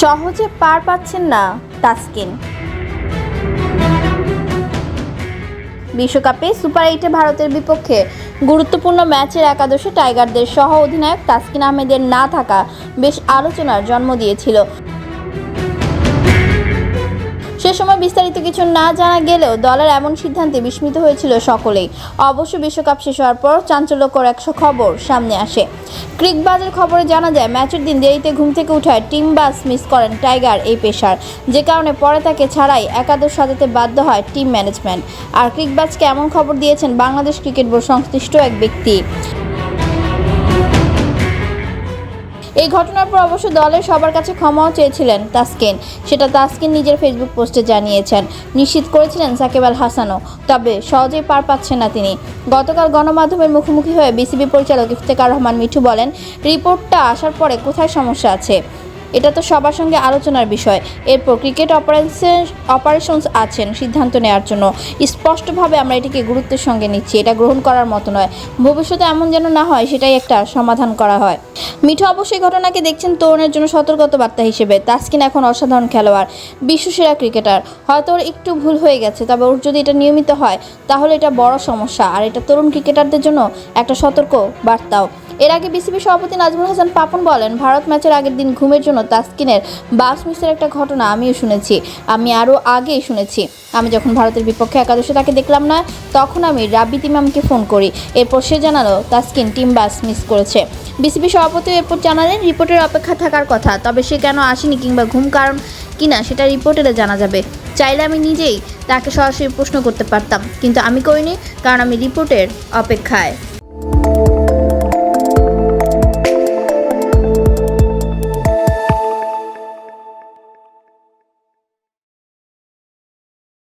সহজে পার পাচ্ছেন না তাসকিন। বিশ্বকাপে সুপার 8-এ ভারতের বিপক্ষে গুরুত্বপূর্ণ ম্যাচের একাদশে টাইগারদের সহ অধিনায়ক তাসকিন আহমেদের না থাকা বেশ আলোচনার জন্ম দিয়েছিল। সে সময় বিস্তারিত কিছু না জানা গেলেও দলের এমন সিদ্ধান্তে বিস্মিত হয়েছিল সকলেই। অবশ্য বিশ্বকাপ শেষ হওয়ার পর চাঞ্চল্যকর এক খবর সামনে আসে। ক্রিকবাজের খবরে জানা যায়, ম্যাচের দিন দেরিতে ঘুম থেকে উঠায় টিম বাস মিস করেন টাইগার এই পেসার, যে কারণে পরে তাকে ছাড়াই একাদশ সাজাতে বাধ্য হয় টিম ম্যানেজমেন্ট। আর ক্রিকবাজকে এমন খবর দিয়েছেন বাংলাদেশ ক্রিকেট বোর্ড সংশ্লিষ্ট এক ব্যক্তি। এই ঘটনার পর অবশ্য দলের সবার কাছে ক্ষমাও চেয়েছিলেন তাসকিন। সেটা তাসকিন নিজের ফেসবুক পোস্টে জানিয়েছেন। নিশ্চিত করেছিলেন সাকিব আল হাসানও, তবে সহজেই পার পাচ্ছেন না তিনি। গতকাল গণমাধ্যমের মুখোমুখি হয়ে বিসিবি পরিচালক ইফতেখার রহমান মিঠু বলেন, রিপোর্টটা আসার পরে কোথায় সমস্যা আছে এটা তো সবার সঙ্গে আলোচনার বিষয়। এরপর ক্রিকেট অপারেশনস আছেন সিদ্ধান্ত নেওয়ার জন্য। স্পষ্টভাবে আমরা এটিকে গুরুত্বের সঙ্গে নিচ্ছি, এটা গ্রহণ করার মতো নয়। ভবিষ্যতে এমন যেন না হয় সেটাই একটা সমাধান করা হয়। মিঠু অবশ্যই ঘটনাকে দেখছেন তরুণের জন্য সতর্কতা বার্তা হিসেবে। তাসকিন এখন অসাধারণ খেলোয়াড়, বিশ্বসেরা ক্রিকেটার। হয়তো ওর একটু ভুল হয়ে গেছে, তবে ওর যদি এটা নিয়মিত হয় তাহলে এটা বড় সমস্যা, আর এটা তরুণ ক্রিকেটারদের জন্য একটা সতর্ক বার্তাও। এর আগে বিসিবি সভাপতি নাজমুল হাসান পাপন বলেন, ভারত ম্যাচের আগের দিন ঘুমের জন্য তাসকিনের বাস মিসের একটা ঘটনা আমিও শুনেছি। আমি আরও আগেই শুনেছি। আমি যখন ভারতের বিপক্ষে একাদশে তাকে দেখলাম না, তখন আমি রাব্বিত ইমামকে ফোন করি। এরপর সে জানালো তাসকিন টিম বাস মিস করেছে। বিসিবি সভাপতি এরপর জানালেন, রিপোর্টের অপেক্ষা থাকার কথা, তবে সে কেন আসেনি কিংবা ঘুম কারণ কিনা সেটা রিপোর্টেরে জানা যাবে। চাইলে আমি নিজেই তাকে সরাসরি প্রশ্ন করতে পারতাম, কিন্তু আমি করিনি, কারণ আমি রিপোর্টের অপেক্ষায়।